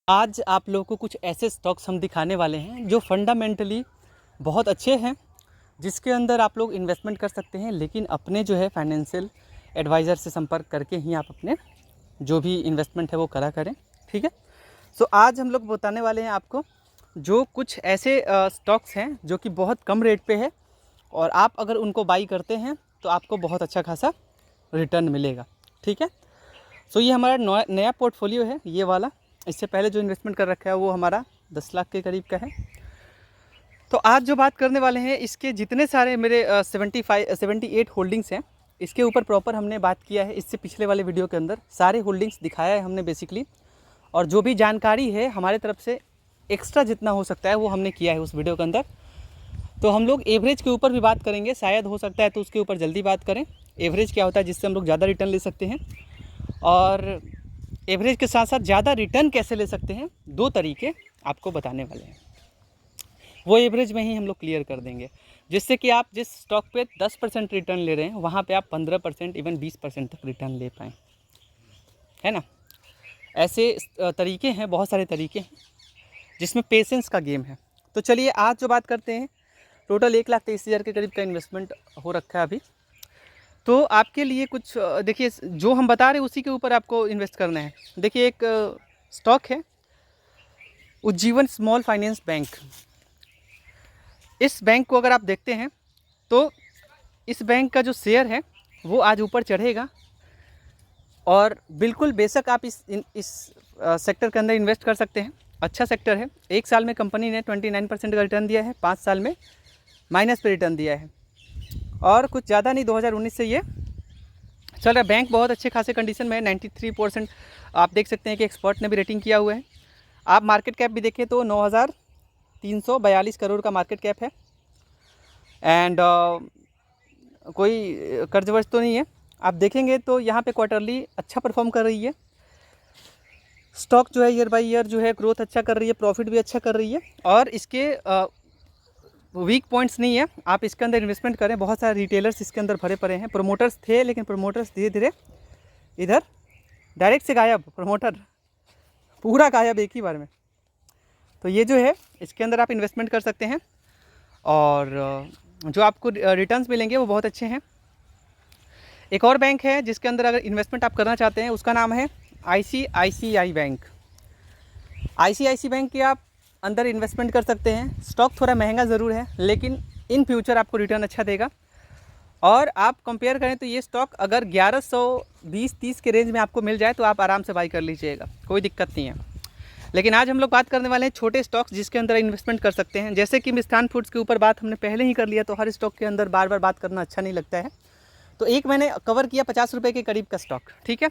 आज आप लोगों को कुछ ऐसे स्टॉक्स हम दिखाने वाले हैं जो फंडामेंटली बहुत अच्छे हैं, जिसके अंदर आप लोग इन्वेस्टमेंट कर सकते हैं, लेकिन अपने जो है फाइनेंशियल एडवाइज़र से संपर्क करके ही आप अपने जो भी इन्वेस्टमेंट है वो करा करें। ठीक है। सो आज हम लोग बताने वाले हैं आपको जो कुछ ऐसे स्टॉक्स हैं जो कि बहुत कम रेट पे है, और आप अगर उनको बाई करते हैं तो आपको बहुत अच्छा खासा रिटर्न मिलेगा। ठीक है। सो ये हमारा नया पोर्टफोलियो है, ये वाला। इससे पहले जो इन्वेस्टमेंट कर रखा है वो हमारा 10 लाख के करीब का है। तो आज जो बात करने वाले हैं, इसके जितने सारे मेरे 78 होल्डिंग्स हैं, इसके ऊपर प्रॉपर हमने बात किया है। इससे पिछले वाले वीडियो के अंदर सारे होल्डिंग्स दिखाया है हमने बेसिकली, और जो भी जानकारी है हमारे तरफ से एक्स्ट्रा जितना हो सकता है वो हमने किया है उस वीडियो के अंदर। तो हम लोग एवरेज के ऊपर भी बात करेंगे, शायद हो सकता है तो उसके ऊपर जल्दी बात करें। एवरेज क्या होता है जिससे हम लोग ज़्यादा रिटर्न ले सकते हैं, और एवरेज के साथ साथ ज़्यादा रिटर्न कैसे ले सकते हैं, दो तरीके आपको बताने वाले हैं। वो एवरेज में ही हम लोग क्लियर कर देंगे, जिससे कि आप जिस स्टॉक पे 10% रिटर्न ले रहे हैं वहाँ पे आप 15% इवन 20% तक रिटर्न ले पाएँ, है ना। ऐसे तरीके हैं, बहुत सारे तरीके हैं जिसमें पेशेंस का गेम है। तो चलिए आज जो बात करते हैं, टोटल 1,23,000 के करीब का इन्वेस्टमेंट हो रखा है अभी। तो आपके लिए कुछ देखिए, जो हम बता रहे हैं उसी के ऊपर आपको इन्वेस्ट करना है। देखिए, एक स्टॉक है उज्जीवन स्मॉल फाइनेंस बैंक। इस बैंक को अगर आप देखते हैं तो इस बैंक का जो शेयर है वो आज ऊपर चढ़ेगा, और बिल्कुल बेशक आप इस सेक्टर के अंदर इन्वेस्ट कर सकते हैं। अच्छा सेक्टर है। एक साल में कंपनी ने 29% का रिटर्न दिया है, 5 साल में माइनस पे रिटर्न दिया है, और कुछ ज़्यादा नहीं, 2019 से ये चल रहा। बैंक बहुत अच्छे खासे कंडीशन में है, 93% आप देख सकते हैं कि एक्सपर्ट ने भी रेटिंग किया हुआ है। आप मार्केट कैप भी देखें तो 9,342 करोड़ का मार्केट कैप है, एंड कोई कर्ज वर्ज तो नहीं है। आप देखेंगे तो यहाँ पे क्वार्टरली अच्छा परफॉर्म कर रही है। स्टॉक जो है ईयर बाई ईयर जो है ग्रोथ अच्छा कर रही है, प्रॉफिट भी अच्छा कर रही है, और इसके वीक पॉइंट्स नहीं है। आप इसके अंदर इन्वेस्टमेंट करें। बहुत सारे रिटेलर्स इसके अंदर भरे पड़े हैं। प्रोमोटर्स थे, लेकिन प्रोमोटर्स धीरे धीरे इधर डायरेक्ट से गायब, प्रमोटर पूरा गायब एक ही बार में। तो ये जो है इसके अंदर आप इन्वेस्टमेंट कर सकते हैं, और जो आपको रिटर्न्स मिलेंगे वो बहुत अच्छे हैं। एक और बैंक है जिसके अंदर अगर इन्वेस्टमेंट आप करना चाहते हैं, उसका नाम है ICICI बैंक। ICICI बैंक के आप अंदर इन्वेस्टमेंट कर सकते हैं। स्टॉक थोड़ा महंगा ज़रूर है, लेकिन इन फ्यूचर आपको रिटर्न अच्छा देगा। और आप कंपेयर करें तो ये स्टॉक अगर 1120-30 के रेंज में आपको मिल जाए तो आप आराम से बाई कर लीजिएगा, कोई दिक्कत नहीं है। लेकिन आज हम लोग बात करने वाले हैं छोटे स्टॉक्स जिसके अंदर इन्वेस्टमेंट कर सकते हैं। जैसे कि मिष्ठान फूड्स के ऊपर बात हमने पहले ही कर लिया, तो हर स्टॉक के अंदर बार बार बात करना अच्छा नहीं लगता है। तो एक मैंने कवर किया 50 रुपये के करीब का स्टॉक। ठीक है।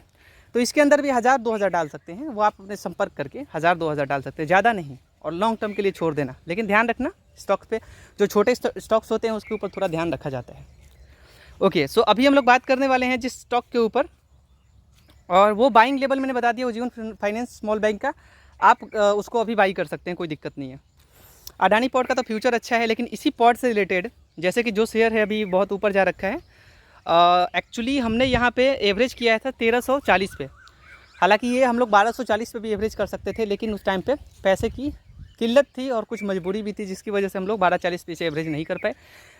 तो इसके अंदर भी 1,000-2,000 डाल सकते हैं, वो आप अपने संपर्क करके 1,000-2,000 डाल सकते हैं, ज़्यादा नहीं, और लॉन्ग टर्म के लिए छोड़ देना। लेकिन ध्यान रखना, स्टॉक्स पे जो छोटे स्टॉक्स होते हैं उसके ऊपर थोड़ा ध्यान रखा जाता है। ओके, सो अभी हम लोग बात करने वाले हैं जिस स्टॉक के ऊपर, और वो बाइंग लेवल मैंने बता दिया उज्जीवन फाइनेंस स्मॉल बैंक का। आप उसको अभी बाई कर सकते हैं, कोई दिक्कत नहीं है। अडानी पोर्ट का तो फ्यूचर अच्छा है, लेकिन इसी पोर्ट से रिलेटेड जैसे कि जो शेयर है अभी बहुत ऊपर जा रखा है। एक्चुअली हमने यहाँ पे एवरेज किया था 1340 पे। हालांकि ये हम लोग 1240 पे भी एवरेज कर सकते थे, लेकिन उस टाइम पे पैसे की किल्लत थी और कुछ मजबूरी भी थी, जिसकी वजह से हम लोग 1240 पे से एवरेज नहीं कर पाए।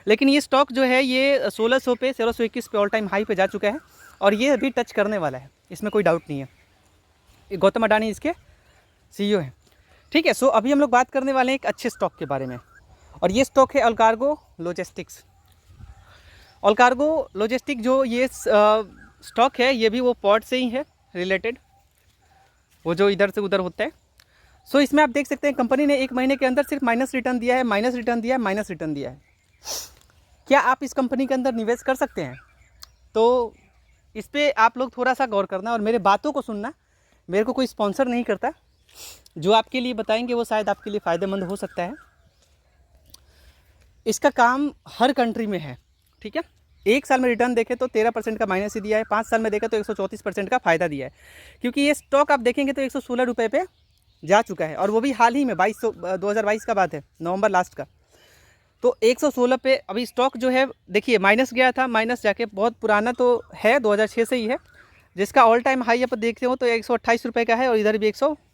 लेकिन ये स्टॉक जो है ये 1600 पे 1621 पे ऑल टाइम हाई पे जा चुका है, और ये अभी टच करने वाला है, इसमें कोई डाउट नहीं है। गौतम अडानी इसके CEO हैं। ठीक है। सो अभी हम लोग बात करने वाले हैं एक अच्छे स्टॉक के बारे में, और ये स्टॉक है अल्कार्गो लॉजिस्टिक्स। अल्कार्गो लॉजिस्टिक जो ये स्टॉक है, ये भी वो पोर्ट से ही है रिलेटेड, वो जो इधर से उधर होता है। सो इसमें आप देख सकते हैं कंपनी ने एक महीने के अंदर सिर्फ माइनस रिटर्न दिया है, माइनस रिटर्न दिया है, माइनस रिटर्न दिया है। क्या आप इस कंपनी के अंदर निवेश कर सकते हैं? तो इस पर आप लोग थोड़ा सा गौर करना और मेरे बातों को सुनना। मेरे को कोई स्पॉन्सर नहीं करता, जो आपके लिए बताएंगे वो शायद आपके लिए फ़ायदेमंद हो सकता है। इसका काम हर कंट्री में है। ठीक है। एक साल में रिटर्न देखें तो 13% का माइनस ही दिया है, 5 साल में देखें तो 134% का फ़ायदा दिया है। क्योंकि ये स्टॉक आप देखेंगे तो 116 रुपये पे जा चुका है, और वो भी हाल ही में 2022 का बात है, नवंबर लास्ट का। तो 116 पे अभी स्टॉक जो है, देखिए माइनस गया था, माइनस जाके बहुत पुराना तो है, 2006 से ही है, जिसका ऑल टाइम हाई आप देखते हो तो 128 रुपये का है, और इधर भी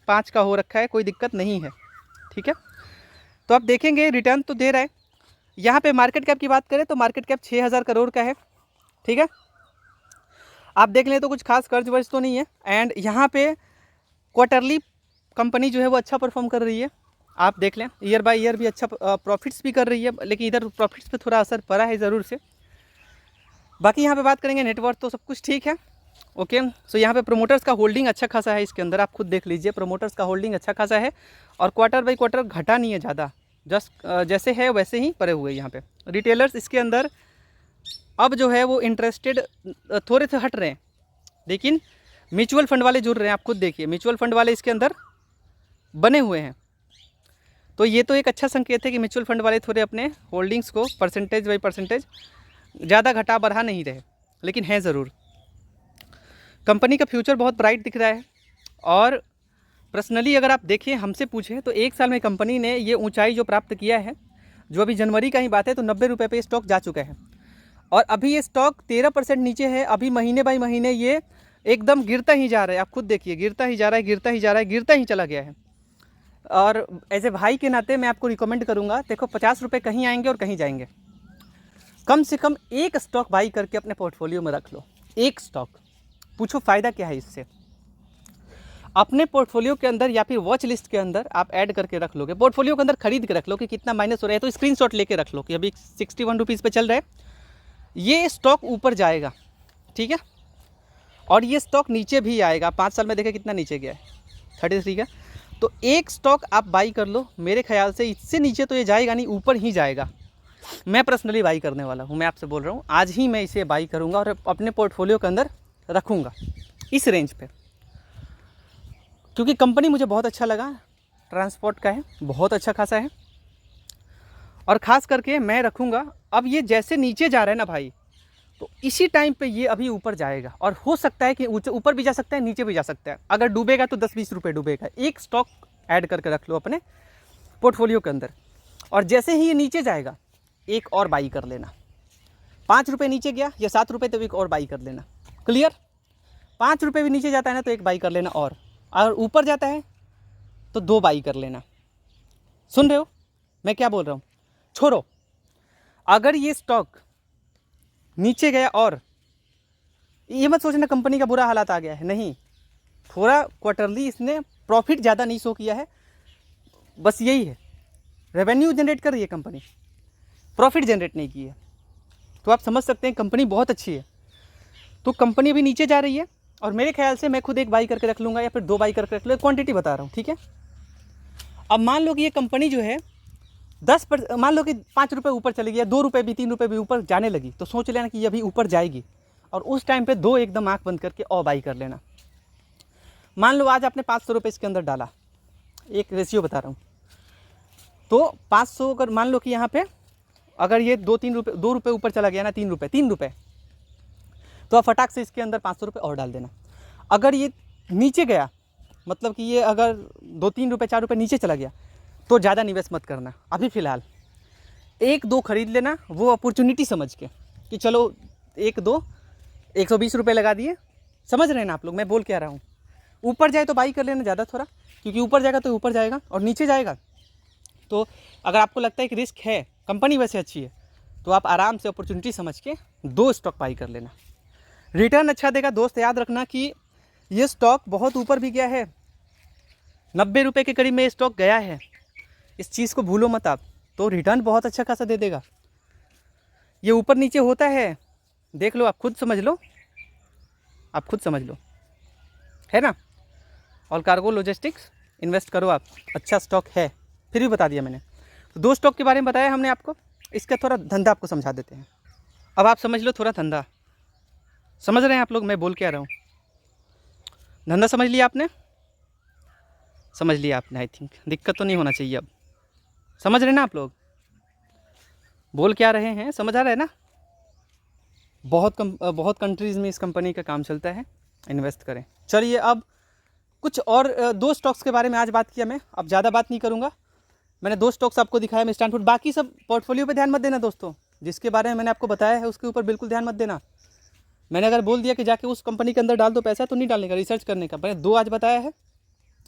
5 का हो रखा है, कोई दिक्कत नहीं है, ठीक है। तो आप देखेंगे रिटर्न तो दे रहा है। यहाँ पे मार्केट कैप की बात करें तो मार्केट कैप 6000 करोड़ का है, ठीक है। आप देख लें तो कुछ खास कर्ज वर्ज तो नहीं है। एंड यहाँ पे क्वार्टरली कंपनी जो है वो अच्छा परफॉर्म कर रही है, आप देख लें। ईयर बाय ईयर भी अच्छा प्रॉफिट्स भी कर रही है, लेकिन इधर प्रॉफिट्स पे थोड़ा असर पड़ा है ज़रूर से। बाकी यहाँ पे बात करेंगे नेटवर्थ तो सब कुछ ठीक है, ओके। सो यहाँ पे प्रोमोटर्स का होल्डिंग अच्छा खासा है इसके अंदर, आप खुद देख लीजिए, प्रोमोटर्स का होल्डिंग अच्छा खासा है और क्वार्टर बाई क्वार्टर घटा नहीं है ज़्यादा, जस्ट जैसे है वैसे ही पड़े हुए यहाँ पे। रिटेलर्स इसके अंदर अब जो है वो इंटरेस्टेड थोड़े से हट रहे हैं, लेकिन म्यूचुअल फंड वाले जुड़ रहे हैं, आप खुद देखिए, म्यूचुअल फंड वाले इसके अंदर बने हुए हैं। तो ये तो एक अच्छा संकेत है कि म्यूचुअल फंड वाले थोड़े अपने होल्डिंग्स को परसेंटेज बाई परसेंटेज ज़्यादा घटा बढ़ा नहीं रहे, लेकिन है ज़रूर। कंपनी का फ्यूचर बहुत ब्राइट दिख रहा है। और पर्सनली अगर आप देखें, हमसे पूछें तो 1 साल में कंपनी ने ये ऊंचाई जो प्राप्त किया है, जो अभी जनवरी का ही बात है, तो 90 रुपये पे स्टॉक जा चुका है और अभी ये स्टॉक 13% नीचे है। अभी महीने बाई महीने ये एकदम गिरता ही जा रहा है, आप खुद देखिए, गिरता ही जा रहा है, गिरता ही जा रहा है, गिरता ही चला गया है। और एज ए भाई के नाते मैं आपको रिकमेंड करूँगा, देखो 50 रुपये कहीं आएंगे और कहीं जाएंगे, कम से कम एक स्टॉक बाई करके अपने पोर्टफोलियो में रख लो, एक स्टॉक। पूछो फ़ायदा क्या है इससे। अपने पोर्टफोलियो के अंदर या फिर वॉच लिस्ट के अंदर आप ऐड करके रख लोगे, पोर्टफोलियो के अंदर खरीद के रख लो कि कितना माइनस हो रहा है, तो स्क्रीनशॉट लेके रख लो कि अभी 61 रुपीज़ पे चल रहा है, ये स्टॉक ऊपर जाएगा, ठीक है। और ये स्टॉक नीचे भी आएगा, 5 साल में देखें कितना नीचे गया है, 33 का। तो एक स्टॉक आप बाई कर लो, मेरे ख्याल से इससे नीचे तो ये जाएगा नहीं, ऊपर ही जाएगा। मैं पर्सनली बाई करने वाला हूँ, मैं आपसे बोल रहा हूँ, आज ही मैं इसे बाई करूँगा और अपने पोर्टफोलियो के अंदर रखूँगा इस रेंज पे, क्योंकि कंपनी मुझे बहुत अच्छा लगा, ट्रांसपोर्ट का है, बहुत अच्छा खासा है और ख़ास करके मैं रखूँगा। अब ये जैसे नीचे जा रहा है ना भाई, तो इसी टाइम पे ये अभी ऊपर जाएगा और हो सकता है कि ऊपर भी जा सकता है, नीचे भी जा सकता है। अगर डूबेगा तो 10-20 रुपये डूबेगा। एक स्टॉक ऐड करके रख लो अपने पोर्टफोलियो के अंदर, और जैसे ही ये नीचे जाएगा एक और बाई कर लेना। 5 रुपये नीचे गया या 7 रुपये तो एक और बाई कर लेना। क्लियर? 5 रुपये भी नीचे जाता है ना तो एक बाई कर लेना, और अगर ऊपर जाता है तो 2 बाई कर लेना। सुन रहे हो मैं क्या बोल रहा हूँ? छोड़ो, अगर ये स्टॉक नीचे गया, और ये मत सोचना कंपनी का बुरा हालात आ गया है, नहीं, थोड़ा क्वार्टरली इसने प्रॉफिट ज़्यादा नहीं शो किया है, बस यही है। रेवेन्यू जनरेट कर रही है कंपनी, प्रॉफिट जनरेट नहीं की है, तो आप समझ सकते हैं कंपनी बहुत अच्छी है। तो कंपनी अभी नीचे जा रही है और मेरे ख्याल से मैं खुद एक बाई करके रख लूँगा या फिर 2 बाई करके रख लूँगा, क्वांटिटी बता रहा हूँ, ठीक है। अब मान लो कि ये कंपनी जो है मान लो कि 5 रुपये ऊपर चली गई, 2 रुपये भी, 3 रुपये भी ऊपर जाने लगी, तो सोच लेना कि ये अभी ऊपर जाएगी, और उस टाइम पे 2 एकदम आँख बंद करके और बाई कर लेना। मान लो आज आपने 500 रुपये इसके अंदर डाला, एक रेशियो बता रहा हूँ, तो 500 अगर मान लो कि यहाँ पे अगर ये 2 रुपये ऊपर चला गया ना, 3 रुपये, तो आप फटाक से इसके अंदर 500 रुपये और डाल देना। अगर ये नीचे गया, मतलब कि ये अगर 2-3 रुपये 4 रुपये नीचे चला गया, तो ज़्यादा निवेश मत करना। अभी फ़िलहाल 1-2 खरीद लेना, वो अपॉर्चुनिटी समझ के कि चलो 1-2 120 रुपये लगा दिए। समझ रहे हैं ना आप लोग मैं बोल क्या रहा हूँ? ऊपर जाए तो बाई कर लेना ज़्यादा थोड़ा, क्योंकि ऊपर जाएगा तो ऊपर जाएगा और नीचे जाएगा तो अगर आपको लगता है कि रिस्क है, कंपनी वैसे अच्छी है, तो आप आराम से अपॉर्चुनिटी समझ के 2 स्टॉक बाई कर लेना। रिटर्न अच्छा देगा दोस्त, याद रखना कि ये स्टॉक बहुत ऊपर भी गया है, 90 रुपये के करीब में ये स्टॉक गया है, इस चीज़ को भूलो मत आप। तो रिटर्न बहुत अच्छा खासा दे देगा। ये ऊपर नीचे होता है, देख लो, आप खुद समझ लो, आप खुद समझ लो, है ना। ऑल कार्गो लॉजिस्टिक्स इन्वेस्ट करो आप, अच्छा स्टॉक है, फिर भी बता दिया मैंने। तो 2 स्टॉक के बारे में बताया हमने आपको, इसका थोड़ा धंधा आपको समझा देते हैं। अब आप समझ लो थोड़ा धंधा, समझ रहे हैं आप लोग मैं बोल क्या रहा हूँ? धंधा समझ लिया आपने? समझ लिया आपने, आई थिंक दिक्कत तो नहीं होना चाहिए। अब समझ रहे ना आप लोग बोल क्या रहे हैं? समझ आ रहा है ना? बहुत कंट्रीज़ में इस कंपनी का काम चलता है, इन्वेस्ट करें। चलिए अब कुछ और 2 स्टॉक्स के बारे में आज बात किया मैं, अब ज़्यादा बात नहीं करूँगा। मैंने 2 स्टॉक्स आपको दिखाया, मैं स्टैंडफोर्ड, बाकी सब पोर्टफोलियो पे ध्यान मत देना दोस्तों, जिसके बारे में मैंने आपको बताया है उसके ऊपर बिल्कुल ध्यान मत देना। मैंने अगर बोल दिया कि जाके उस कंपनी के अंदर डाल दो पैसा, तो नहीं डालने का, रिसर्च करने का। मैंने 2 आज बताया है,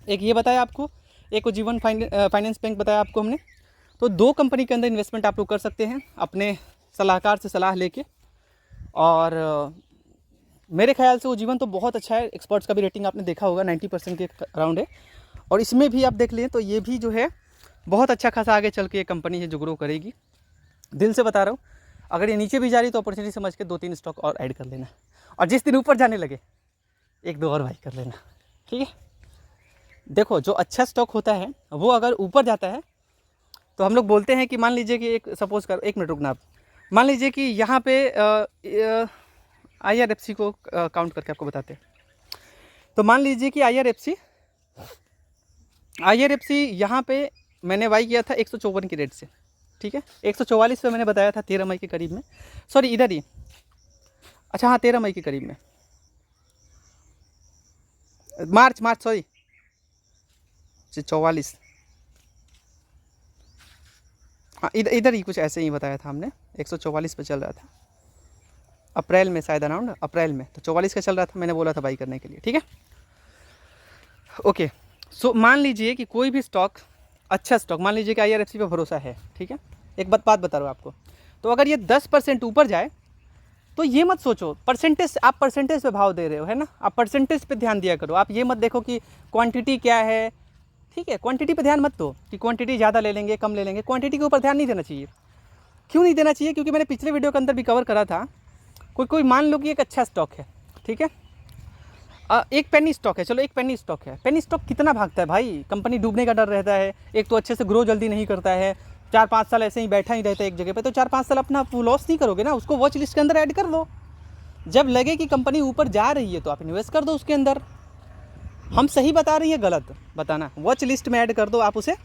एक ये बताया आपको, एक जीवन फाइनेंस बैंक बताया आपको हमने। तो 2 कंपनी के अंदर इन्वेस्टमेंट आप लोग कर सकते हैं अपने सलाहकार से सलाह लेके। और मेरे ख्याल से वो जीवन तो बहुत अच्छा है, एक्सपर्ट्स का भी रेटिंग आपने देखा होगा 90% के अराउंड है। और इसमें भी आप देख लें तो ये भी जो है बहुत अच्छा खासा आगे चल के ये कंपनी है जो ग्रो करेगी। दिल से बता रहा हूँ, अगर ये नीचे भी जा रही तो अपॉर्चुनिटी समझ के 2-3 स्टॉक और ऐड कर लेना, और जिस दिन ऊपर जाने लगे 1-2 और बाई कर लेना, ठीक है। देखो जो अच्छा स्टॉक होता है वो अगर ऊपर जाता है तो हम लोग बोलते हैं कि मान लीजिए कि एक सपोज कर, 1 मिनट रुकना आप, मान लीजिए कि यहाँ पे IRFC को काउंट करके आपको बताते हैं। तो मान लीजिए कि IRFC यहाँ पे मैंने बाई किया था 154 की रेट से, ठीक है। 144 पे मैंने बताया था 13 मई के करीब में, सॉरी इधर ही, अच्छा हाँ 13 मई के करीब में, मार्च सॉरी 44, हाँ इधर ही कुछ ऐसे ही बताया था हमने। 144 पे चल रहा था अप्रैल में, शायद अराउंड अप्रैल में, तो 44 का चल रहा था, मैंने बोला था बाई करने के लिए, ठीक है। ओके, सो मान लीजिए कि कोई भी स्टॉक, अच्छा स्टॉक, मान लीजिए कि IRFC पे भरोसा है, ठीक है। एक बात बता रहा हूँ आपको, तो अगर ये 10% ऊपर जाए तो ये मत सोचो परसेंटेज, आप परसेंटेज पे भाव दे रहे हो, है ना, आप परसेंटेज पे ध्यान दिया करो। आप ये मत देखो कि क्वांटिटी क्या है, ठीक है, क्वांटिटी पे ध्यान मत दो कि क्वांटिटी ज़्यादा ले लेंगे कम ले लेंगे, क्वांटिटी के ऊपर ध्यान नहीं देना चाहिए। क्यों नहीं देना चाहिए? क्योंकि मैंने पिछले वीडियो के अंदर भी कवर करा था, कोई मान लो कि एक अच्छा स्टॉक है, ठीक है, एक पेनी स्टॉक है, चलो एक पेनी स्टॉक है, पेनी स्टॉक कितना भागता है भाई, कंपनी डूबने का डर रहता है, एक तो अच्छे से ग्रो जल्दी नहीं करता है, 4-5 साल ऐसे ही बैठा ही रहता है एक जगह पे, तो 4-5 साल अपना लॉस नहीं करोगे ना, उसको वॉच लिस्ट के अंदर ऐड कर लो। जब लगे कि कंपनी ऊपर जा रही है तो आप इन्वेस्ट कर दो उसके अंदर। हम सही बता रही है गलत बताना, वॉच लिस्ट में ऐड कर दो आप उसे,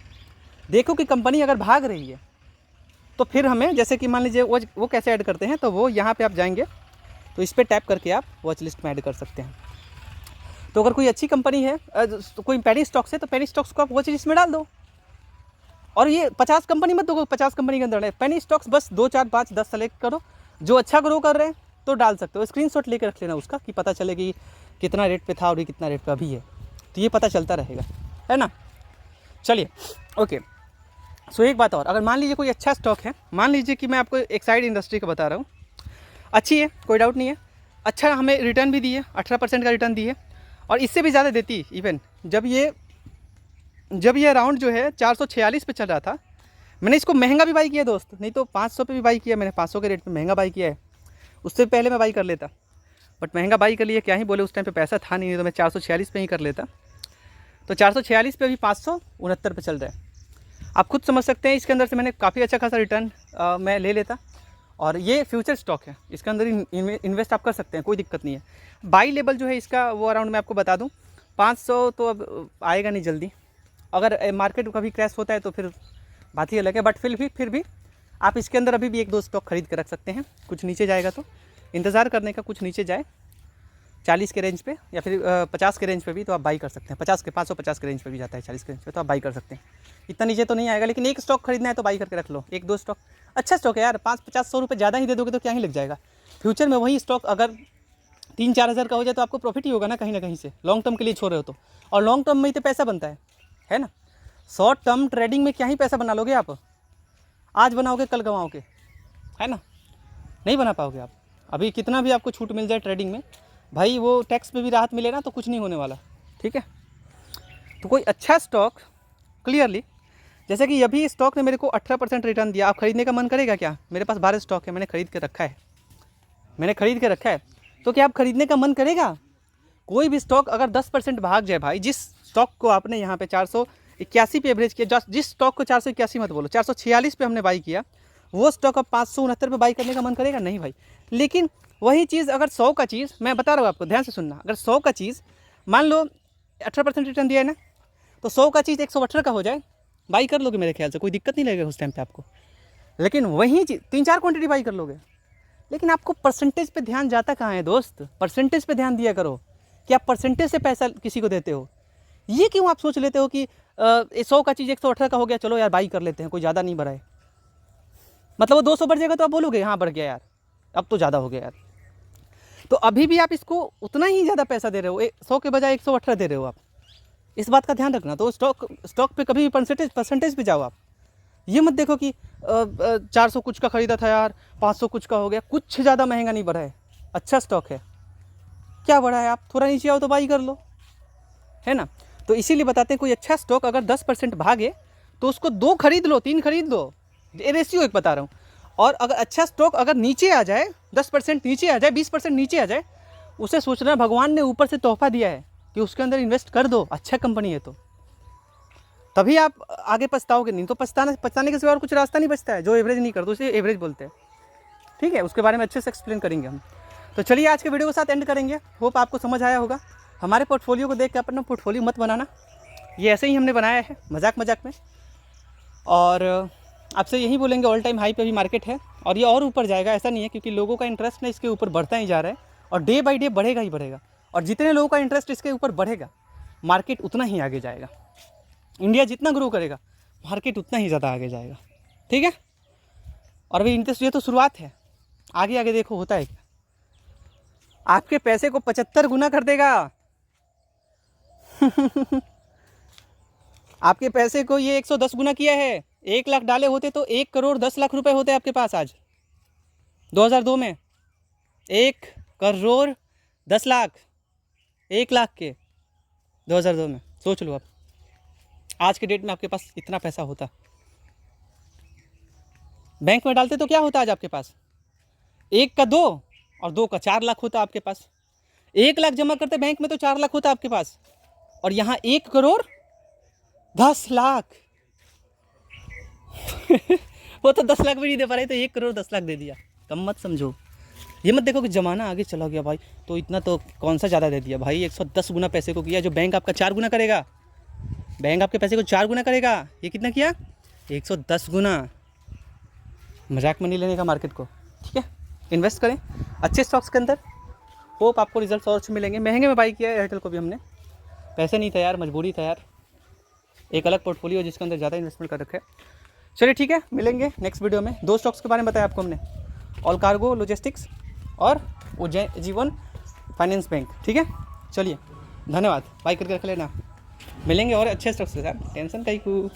देखो कि कंपनी अगर भाग रही है तो फिर हमें, जैसे कि मान लीजिए वो कैसे ऐड करते हैं, तो वो यहाँ पे आप जाएंगे तो इस पर टैप करके आप वॉच लिस्ट में ऐड कर सकते हैं। तो अगर कोई अच्छी कंपनी है, तो कोई पेनी स्टॉक्स है, तो पेनी स्टॉक्स को आप वॉच लिस्ट में डाल दो। और ये 50 कंपनी मत दो, 50 कंपनी के अंदर है, पेनी स्टॉक्स बस 2, 4, 5, 10 सेलेक्ट करो, जो अच्छा ग्रो कर रहे हैं तो डाल सकते हो। स्क्रीनशॉट लेकर रख लेना उसका, कि पता चले कि कितना रेट पे था और ये कितना रेट पे अभी है, तो ये पता चलता रहेगा, है ना। चलिए ओके, सो एक बात और, अगर मान लीजिए कोई अच्छा स्टॉक है, मान लीजिए कि मैं आपको एक साइड इंडस्ट्री का बता रहा हूँ, अच्छी है, कोई डाउट नहीं है, अच्छा हमें रिटर्न भी दी है, 18% का रिटर्न दी है, और इससे भी ज़्यादा देती इवन। जब ये अराउंड जो है 446 पे चल रहा था, मैंने इसको महंगा भी बाई किया दोस्त, नहीं तो 500 पे भी बाई किया मैंने, 500 के रेट पे महंगा बाई किया है, उससे पहले मैं बाई कर लेता, बट महंगा बाई कर लिया, क्या ही बोले, उस टाइम पे पैसा था नहीं, तो मैं 446 पे ही कर लेता। तो 446 पे अभी 569 पे चल रहा है, आप खुद समझ सकते हैं। इसके अंदर से मैंने काफ़ी अच्छा खासा रिटर्न मैं ले लेता, और ये फ्यूचर स्टॉक है, इसके अंदर इन्वेस्ट आप कर सकते हैं, कोई दिक्कत नहीं है। बाई लेवल जो है इसका वो अराउंड मैं आपको बता दूं 500, तो अब आएगा नहीं जल्दी, अगर मार्केट कभी क्रैश होता है तो फिर बात ही अलग है, बट फिर भी आप इसके अंदर अभी भी 1-2 स्टॉक खरीद कर रख सकते हैं। कुछ नीचे जाएगा तो इंतज़ार करने का, कुछ नीचे जाए 40 के रेंज पे या फिर 50 के रेंज पे भी तो आप बाई कर सकते हैं, 550 के रेंज पे भी जाता है, 40 के रेंज पे तो आप बाई कर सकते हैं। इतना नीचे तो नहीं आएगा, लेकिन एक स्टॉक खरीदना है तो बाई करके रख लो, 1-2 स्टॉक, अच्छा स्टॉक है यार, 550-100 रुपये ज़्यादा ही दे दोगे तो क्या ही लग जाएगा। फ्यूचर में वही स्टॉक अगर 3-4 हज़ार का हो जाए तो आपको प्रॉफिट ही होगा ना, कहीं ना कहीं से, लॉन्ग टर्म के लिए छोड़ रहे हो तो, और लॉन्ग टर्म में ही तो पैसा बनता है ना। शॉर्ट टर्म ट्रेडिंग में क्या ही पैसा बना लोगे आप, आज बनाओगे कल गंवाओगे, है ना, नहीं बना पाओगे आप। अभी कितना भी आपको छूट मिल जाए ट्रेडिंग में, भाई वो टैक्स पे भी राहत मिले ना तो कुछ नहीं होने वाला, ठीक है। तो कोई अच्छा स्टॉक क्लियरली, जैसे कि अभी स्टॉक ने मेरे को 18% रिटर्न दिया, आप खरीदने का मन करेगा क्या? मेरे पास 12 स्टॉक है, मैंने खरीद के रखा है, तो क्या आप खरीदने का मन करेगा? कोई भी स्टॉक अगर 10% भाग जाए भाई, जिस स्टॉक को आपने यहाँ पे 481 पे एवरेज किया, जिस स्टॉक को 481 मत बोलो, 446 पे हमने बाई किया, वो स्टॉक अब 569 पे बाई करने का मन करेगा? नहीं भाई। लेकिन वही चीज़ अगर 100 का चीज़, मैं बता रहा हूँ आपको, ध्यान से सुनना, अगर 100 का चीज़ मान लो 18% रिटर्न दिया है ना, तो 100 का चीज़ 118 का हो जाए, बाई कर लोगे मेरे ख्याल से, कोई दिक्कत नहीं लगेगा उस टाइम पे आपको। लेकिन वही चीज़ 3-4 क्वांटिटी बाई कर लोगे, लेकिन आपको परसेंटेज पे ध्यान जाता कहाँ है दोस्त? परसेंटेज पे ध्यान दिया करो कि आप परसेंटेज से पैसा किसी को देते हो। ये क्यों आप सोच लेते हो कि 100 का चीज़ 118 का हो गया, चलो यार बाई कर लेते हैं, कोई ज़्यादा नहीं बढ़ा है, मतलब वो 200 बढ़ जाएगा तो आप बोलोगे हाँ बढ़ गया यार, अब तो ज़्यादा हो गया यार। तो अभी भी आप इसको उतना ही ज़्यादा पैसा दे रहे हो, 100 के बजाय 118 दे रहे हो आप, इस बात का ध्यान रखना। तो स्टॉक पे कभी भी परसेंटेज पे जाओ आप। ये मत देखो कि 400 कुछ का ख़रीदा था यार, 500 कुछ का हो गया। कुछ ज़्यादा महंगा नहीं बढ़ा है, अच्छा स्टॉक है। क्या बढ़ा है, आप थोड़ा नीचे आओ तो बाई कर लो, है ना। तो इसीलिए बताते हैं कोई अच्छा स्टॉक अगर 10% भागे तो उसको 2 खरीद लो, 3 खरीद लो। ये रेशियो एक बता रहा हूँ। और अगर अच्छा स्टॉक अगर नीचे आ जाए, 10% नीचे आ जाए, 20% नीचे आ जाए, उसे सोचना भगवान ने ऊपर से तोहफा दिया है कि उसके अंदर इन्वेस्ट कर दो, अच्छा कंपनी है तो तभी आप आगे पछताओगे। नहीं तो पछताने के सिवा और कुछ रास्ता नहीं बचता है। जो एवरेज नहीं करते उसे एवरेज बोलते हैं, ठीक है। उसके बारे में अच्छे से एक्सप्लेन करेंगे हम। तो चलिए आज के वीडियो के साथ एंड करेंगे। होप आपको समझ आया होगा। हमारे पोर्टफोलियो को देख के अपना पोर्टफोलियो मत बनाना, ये ऐसे ही हमने बनाया है मजाक में। और आपसे यही बोलेंगे, ऑल टाइम हाई पे भी मार्केट है और ये और ऊपर जाएगा, ऐसा नहीं है, क्योंकि लोगों का इंटरेस्ट ना इसके ऊपर बढ़ता ही जा रहा है और डे बाई डे बढ़ेगा ही बढ़ेगा। और जितने लोगों का इंटरेस्ट इसके ऊपर बढ़ेगा, मार्केट उतना ही आगे जाएगा। इंडिया जितना ग्रो करेगा, मार्केट उतना ही ज़्यादा आगे जाएगा, ठीक है। और अभी इंटरेस्ट, ये तो शुरुआत है, आगे आगे देखो होता है क्या। आपके पैसे को 75 गुना कर देगा। आपके पैसे को ये 110 गुना किया है। 1 लाख डाले होते तो 1 करोड़ 10 लाख रुपए होते आपके पास आज 2002 में। 1 करोड़ 10 लाख, 1 लाख के 2002 में। सोच लो आप, आज के डेट में आपके पास इतना पैसा होता, बैंक में डालते तो क्या होता आज आपके पास? 1 का 2 और 2 का 4 लाख होता आपके पास। 1 लाख जमा करते बैंक में तो 4 लाख होता आपके पास, और यहाँ 1 करोड़ 10 लाख। वो तो 10 लाख भी नहीं दे पा रहे, तो 1 करोड़ 10 लाख दे दिया। कम मत समझो। ये मत देखो कि ज़माना आगे चला गया भाई, तो इतना तो कौन सा ज़्यादा दे दिया भाई। 110 गुना पैसे को किया, जो बैंक आपका 4 गुना करेगा। बैंक आपके पैसे को 4 गुना करेगा, ये कितना किया? 110 गुना। मजाक में नहीं लेने का मार्केट को, ठीक है। इन्वेस्ट करें अच्छे स्टॉक्स के अंदर। होप आपको रिजल्ट्स और अच्छे मिलेंगे। महंगे में बाई किया है एयरटेल को भी हमने, पैसे नहीं था यार, मजबूरी था यार। एक अलग पोर्टफोलियो जिसके अंदर ज़्यादा इन्वेस्टमेंट कर रखे। चलिए ठीक है, मिलेंगे नेक्स्ट वीडियो में। 2 स्टॉक्स के बारे में बताया आपको हमने, ऑल कार्गो लॉजिस्टिक्स और जीवन फाइनेंस बैंक, ठीक है। चलिए धन्यवाद, बाई करके रख लेना। मिलेंगे और अच्छे स्टॉक्स के साथ, टेंशन कहीं को।